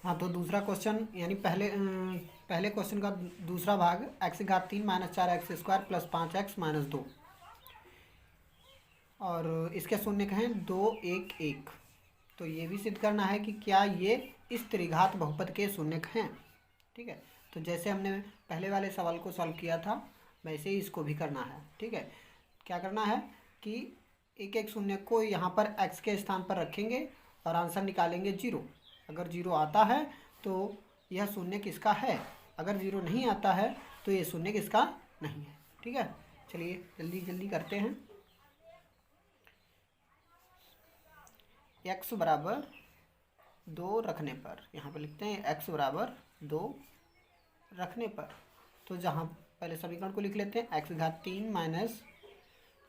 हाँ, तो दूसरा क्वेश्चन यानी पहले क्वेश्चन का दूसरा भाग, एक्स घात 3 minus 4x² plus 5x minus 2, और इसके शून्य हैं 2, 1, 1। तो ये भी सिद्ध करना है कि क्या ये इस त्रिघात बहुपद के शून्य हैं। ठीक है, तो जैसे हमने पहले वाले सवाल को सॉल्व किया था वैसे ही इसको भी करना है। ठीक है, क्या करना है कि एक एक शून्य को यहाँ पर x के स्थान पर रखेंगे और आंसर निकालेंगे 0। अगर 0 आता है तो यह शून्य किसका है, अगर 0 नहीं आता है तो ये शून्य किसका नहीं है। ठीक है, चलिए जल्दी जल्दी करते हैं। x बराबर 2 रखने पर, यहाँ पर लिखते हैं x बराबर 2 रखने पर, तो जहाँ पहले समीकरण को लिख लेते हैं, x घात 3 minus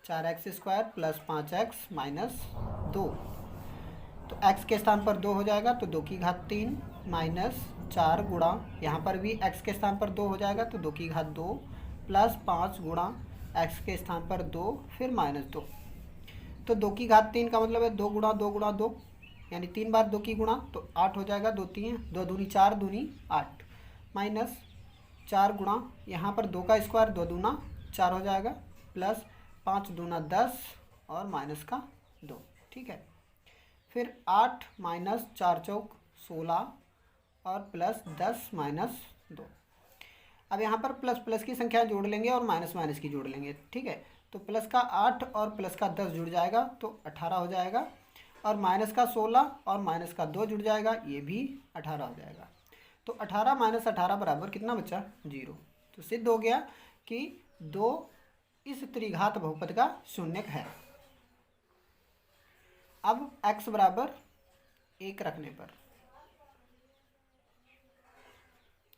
4x² plus 5x minus 2। तो x के स्थान पर 2 हो जाएगा तो 2 की घात 3 माइनस 4 गुणा, यहाँ पर भी x के स्थान पर 2 हो जाएगा तो 2 की घात 2 प्लस 5 गुणा x के स्थान पर 2 फिर माइनस 2। तो 2 की घात 3 का मतलब है 2 गुणा 2 गुणा 2, यानी 3 बार 2 की गुणा, तो 8 हो जाएगा। 2 3 2 दूनी 4 दूनी 8 माइनस 4 गुणा, यहाँ पर 2 का स्क्वायर 2 दूना 4 हो जाएगा, प्लस 5 दूना 10 और माइनस का 2। ठीक है, फिर 8 माइनस 4 चौक 16 और प्लस 10 माइनस 2। अब यहाँ पर प्लस प्लस की संख्या जोड़ लेंगे और माइनस माइनस की जोड़ लेंगे। ठीक है, तो प्लस का 8 और प्लस का 10 जुड़ जाएगा तो 18 हो जाएगा, और माइनस का 16 और माइनस का 2 जुड़ जाएगा, ये भी 18 हो जाएगा। तो 18 माइनस 18 बराबर कितना बचा, 0। तो सिद्ध हो गया कि 2 इस त्रिघात बहुपद का शून्यक है। अब x बराबर 1 रखने पर,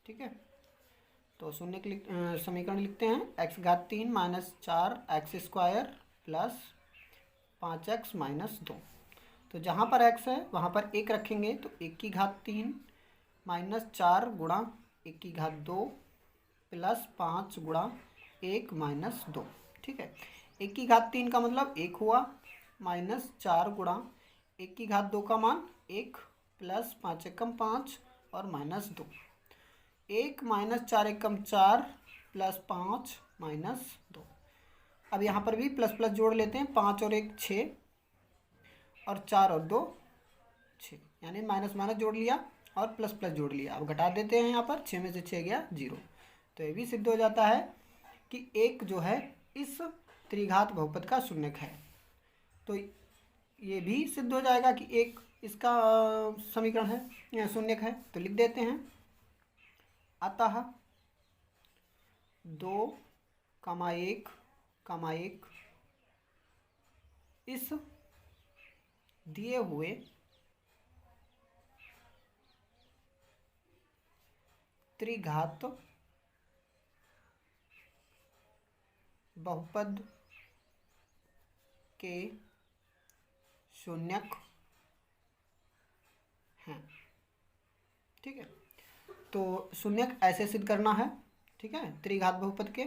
ठीक है, तो शून्य समीकरण लिखते हैं, x घात 3 minus 4x² plus 5x minus 2। तो जहाँ पर x है वहाँ पर 1 रखेंगे, तो 1 की घात 3 माइनस 4 गुणा 1 की घात 2 प्लस 5 गुणा 1 माइनस 2। ठीक है, 1 की घात 3 का मतलब 1 हुआ, माइनस 4 गुणा 1 की घात 2 का मान 1 प्लस 5 एकम 5 और माइनस 2। 1 माइनस 4 एकम 4 प्लस 5 माइनस 2। अब यहाँ पर भी प्लस प्लस जोड़ लेते हैं, 5 और 1 6 और 4 और 2 6, यानी माइनस माइनस जोड़ लिया और प्लस प्लस जोड़ लिया। अब घटा देते हैं, यहाँ पर 6 में से 6 गया 0। तो ये भी सिद्ध हो जाता है कि 1 जो है इस त्रिघात बहुपद का शून्यक है। तो ये भी सिद्ध हो जाएगा कि 1 इसका समीकरण है, शून्यक है। तो लिख देते हैं, अतः 2, 1, इस दिए हुए त्रिघात बहुपद के शून्यक हैं। ठीक है, तो शून्यक ऐसे सिद्ध करना है। ठीक है, त्रिघात बहुपद के।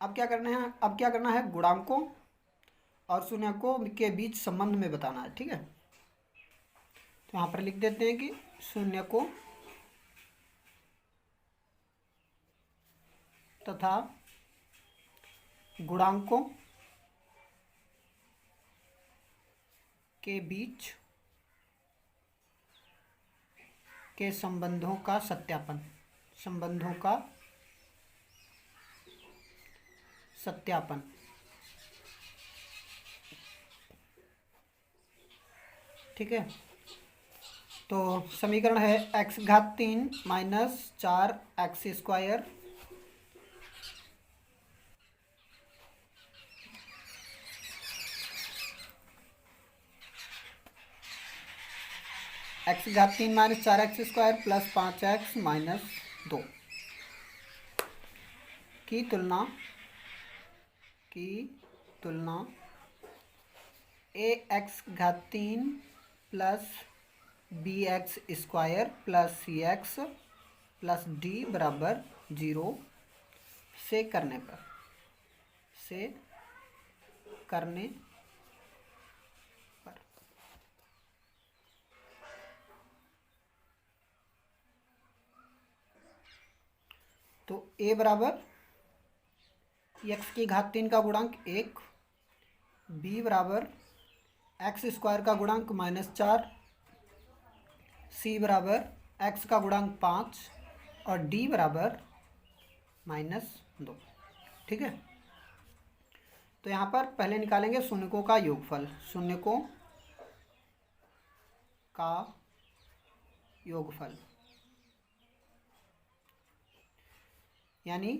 अब क्या करना है, गुणांकों और शून्यकों के बीच संबंध में बताना है। ठीक है, तो यहाँ पर लिख देते हैं कि शून्यकों तथा गुणांकों के बीच के संबंधों का सत्यापन, ठीक है, तो समीकरण है x घात 3 माइनस 4x² x घात 3 minus 4x² plus 5x minus 2 की तुलना ax घात 3 plus bx² plus cx plus d बराबर 0 से करने पर, तो a बराबर x की घात 3 का गुणांक 1, b बराबर एक्स स्क्वायर का गुणांक -4, c बराबर x का गुणांक 5 और d बराबर -2। ठीक है, तो यहाँ पर पहले निकालेंगे शून्यकों का योगफल। शून्यकों का योगफल यानी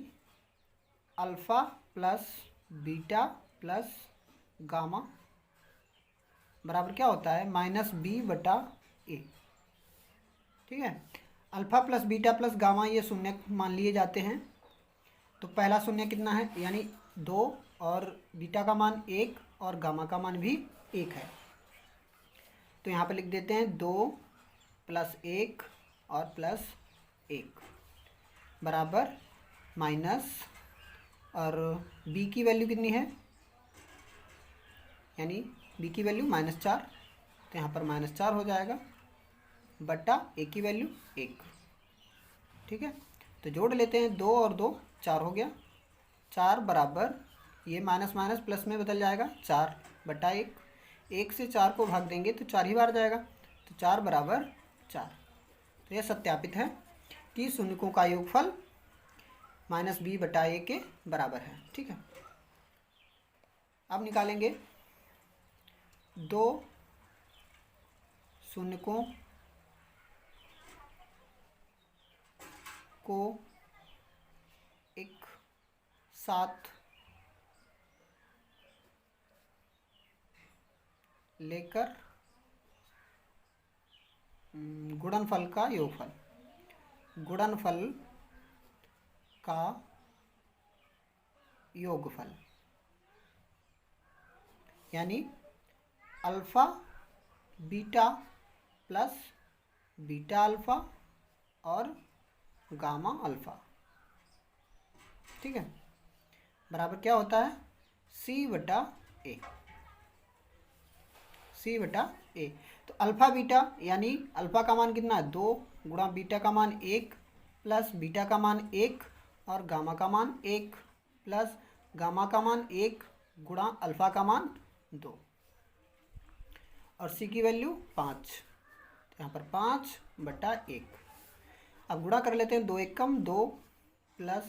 alpha plus beta plus gamma बराबर क्या होता है, -b/a। ठीक है, alpha plus beta plus gamma ये शून्य मान लिए जाते हैं। तो पहला शून्य कितना है, यानी 2, और बीटा का मान 1 और गामा का मान भी 1 है। तो यहाँ पे लिख देते हैं 2 + 1 और +1 बराबर माइनस, और b की वैल्यू कितनी है, यानी b की वैल्यू -4, तो यहाँ पर -4 हो जाएगा बट्टा a की वैल्यू 1। ठीक है, तो जोड़ लेते हैं, 2 और 2 4 हो गया, 4 बराबर ये माइनस माइनस प्लस में बदल जाएगा, 4/1। 1 से 4 को भाग देंगे तो 4 ही बार जाएगा, तो 4 बराबर 4। तो यह सत्यापित है कि शून्यकों का योगफल -b/a के बराबर है। ठीक है, अब निकालेंगे 2 शून्यकों को एक साथ लेकर गुणनफल का योगफल। गुणनफल का योगफल यानी alpha beta plus beta alpha और गामा अल्फ़ा। ठीक है, बराबर क्या होता है, c/a। c/a। तो अल्फ़ा बीटा यानी अल्फ़ा का मान कितना है, 2 गुणा बीटा का मान 1 प्लस बीटा का मान 1 और गामा का मान 1 प्लस गामा का मान 1 गुणा अल्फ़ा का मान 2, और c की वैल्यू 5। तो यहाँ पर 5/1। अब गुणा कर लेते हैं, 2 एकम 2 प्लस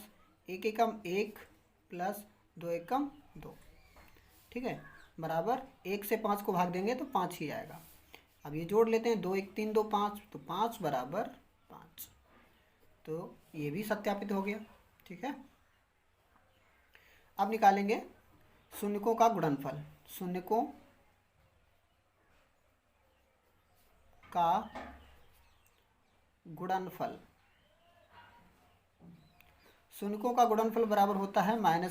1 एकम 1 प्लस 2 एकम 2। ठीक है, बराबर 1 से 5 को भाग देंगे तो 5 ही आएगा। अब ये जोड़ लेते हैं, 2 1 3 2 5, तो 5 बराबर 5। तो ये भी सत्यापित हो गया। ठीक है, अब निकालेंगे शून्यकों का गुणनफल। शून्यकों का गुणनफल, शून्यकों का गुणनफल बराबर होता है -d/a।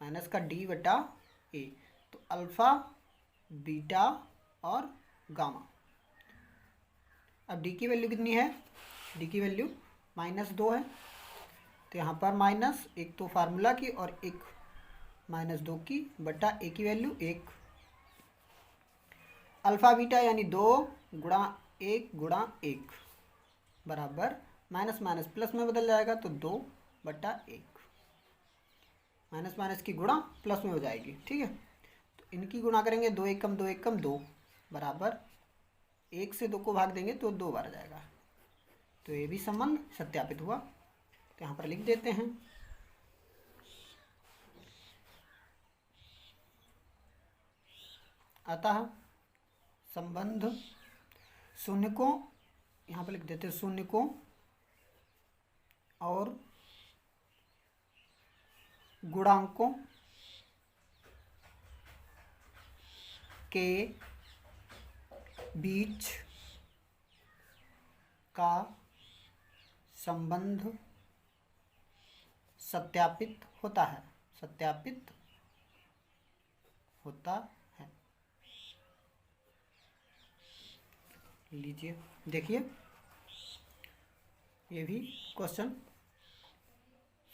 -d/a। तो अल्फ़ा बीटा और गामा। अब d की वैल्यू कितनी है, d की वैल्यू -2 है, तो यहाँ पर माइनस, एक तो फार्मूला की और एक -2 की, बटा a की वैल्यू 1। अल्फ़ा बीटा यानी 2 गुणा 1 गुणा 1 बराबर माइनस माइनस प्लस में बदल जाएगा, तो 2/1। माइनस माइनस की गुणा प्लस में हो जाएगी। ठीक है, तो इनकी गुणा करेंगे, 2 एकम 2 एकम 2 बराबर 1 से 2 को भाग देंगे तो 2 बार जाएगा। तो ये भी संबंध सत्यापित हुआ। तो यहाँ पर लिख देते हैं, अतः संबंध शून्यकों, यहाँ पर लिख देते हैं शून्यकों और गुणांकों के बीच का संबंध सत्यापित होता है। सत्यापित होता है। लीजिए देखिए, ये भी क्वेश्चन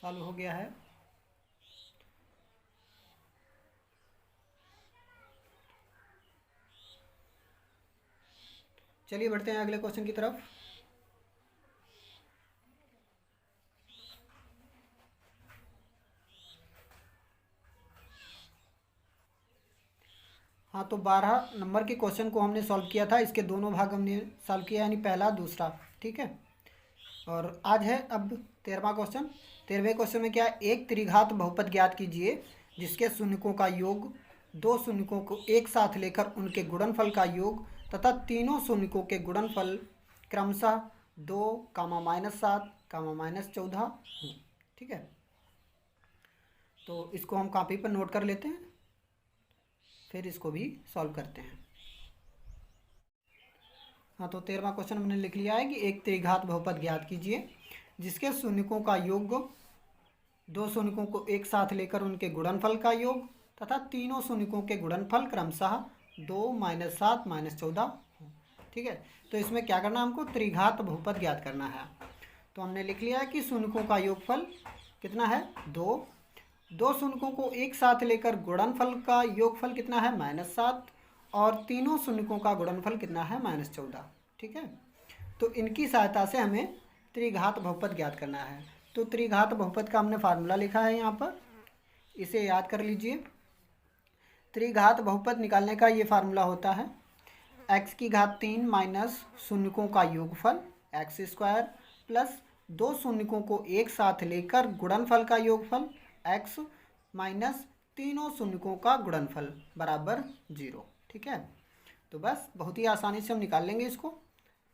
सॉल्व हो गया है। चलिए बढ़ते हैं अगले क्वेश्चन की तरफ। हाँ, तो 12 नंबर के क्वेश्चन को हमने सॉल्व किया था, इसके दोनों भाग हमने सॉल्व किया, यानी पहला दूसरा। ठीक है, और आज है अब 13वां क्वेश्चन। 13वें क्वेश्चन में क्या है, एक त्रिघात बहुपद ज्ञात कीजिए जिसके शून्यकों का योग, दो शून्यकों को एक साथ लेकर उनके गुणनफल का योग तथा तीनों शून्यकों के गुणनफल क्रमशः 2, -7, -14 हो। ठीक है, तो इसको हम कॉपी पर नोट कर लेते हैं, फिर इसको भी सॉल्व करते हैं। हाँ, तो 13वां क्वेश्चन हमने लिख लिया है कि एक त्रिघात बहुपद ज्ञात कीजिए जिसके शून्यकों का योग, दो शून्यकों को एक साथ लेकर उनके गुणनफल का योग तथा तीनों शून्यकों के गुणनफल क्रमशः 2, -7, -14 हो। ठीक है, तो इसमें क्या करना है, हमको त्रिघात बहुपद ज्ञात करना है। तो हमने लिख लिया है कि शून्यकों का योगफल कितना है, 2, दो शून्यकों को एक साथ लेकर गुणनफल का योगफल कितना है, -7, और तीनों शून्यकों का गुणनफल कितना है, -14। ठीक है, तो इनकी सहायता से हमें त्रिघात बहुपद ज्ञात करना है। तो त्रिघात बहुपद का हमने फार्मूला लिखा है यहाँ पर, इसे याद कर लीजिए। त्रिघात बहुपद निकालने का ये फार्मूला होता है x³ माइनस शून्यकों का योगफल x² प्लस दो शून्यकों को एक साथ लेकर गुणनफल का योगफल x माइनस तीनों शून्यकों का गुणनफल बराबर 0। ठीक है, तो बस बहुत ही आसानी से हम निकाल लेंगे इसको।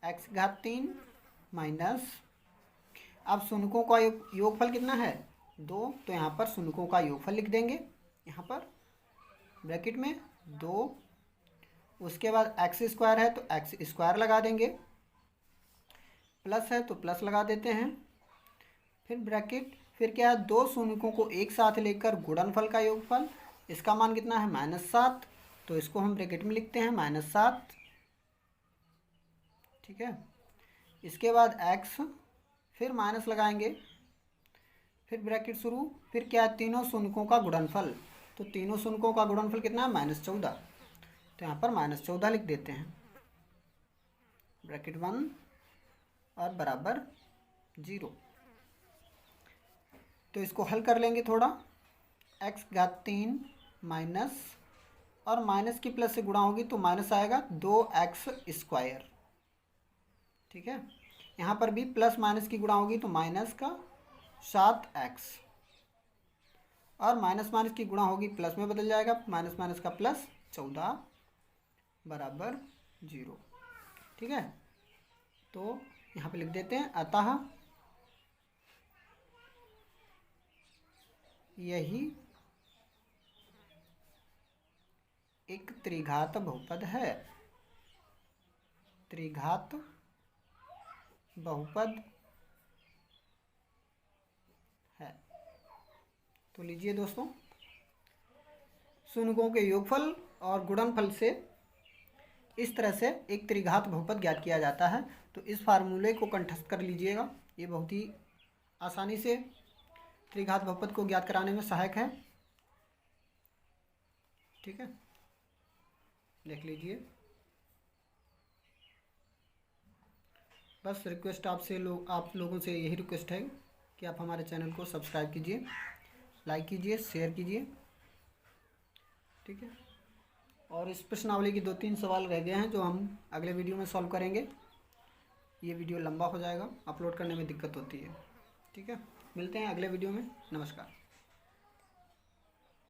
x³ माइनस, अब शून्यकों का योगफल कितना है, 2, तो यहाँ पर शून्यकों का योगफल लिख देंगे, यहाँ पर ब्रैकेट में 2, उसके बाद x² है तो x² लगा देंगे, प्लस है तो प्लस लगा देते हैं, फिर ब्रैकेट, फिर क्या है, दो शून्यकों को एक साथ लेकर गुणनफल का योगफल, इसका मान कितना है, -7, तो इसको हम ब्रैकेट में लिखते हैं -7। ठीक है, इसके बाद x, फिर माइनस लगाएंगे, फिर ब्रैकेट शुरू, फिर क्या है, तीनों शून्यकों का गुणनफल, तो तीनों शून्यकों का गुणनफल कितना है, -14, तो यहाँ पर -14 लिख देते हैं, ब्रैकेट 1 और बराबर 0। तो इसको हल कर लेंगे थोड़ा, x³ माइनस, और माइनस की प्लस से गुणा होगी तो माइनस आएगा 2x²। ठीक है, यहाँ पर भी प्लस माइनस की गुणा होगी तो माइनस का 7x, और माइनस माइनस की गुणा होगी प्लस में बदल जाएगा, माइनस माइनस का प्लस 14 बराबर 0। ठीक है, तो यहाँ पे लिख देते हैं, अतः यही एक त्रिघात बहुपद है, त्रिघात बहुपद है। तो लीजिए दोस्तों, शून्यकों के योगफल और गुणनफल से इस तरह से एक त्रिघात बहुपद ज्ञात किया जाता है। तो इस फार्मूले को कंठस्थ कर लीजिएगा, ये बहुत ही आसानी से त्रिघात बहुपद को ज्ञात कराने में सहायक है। ठीक है, देख लीजिए। बस रिक्वेस्ट आपसे आप लोगों से यही रिक्वेस्ट है कि आप हमारे चैनल को सब्सक्राइब कीजिए, लाइक कीजिए, शेयर कीजिए। ठीक है, और इस प्रश्नावली की 2-3 सवाल रह गए हैं जो हम अगले वीडियो में सॉल्व करेंगे। ये वीडियो लंबा हो जाएगा, अपलोड करने में दिक्कत होती है। ठीक है, मिलते हैं अगले वीडियो में। नमस्कार।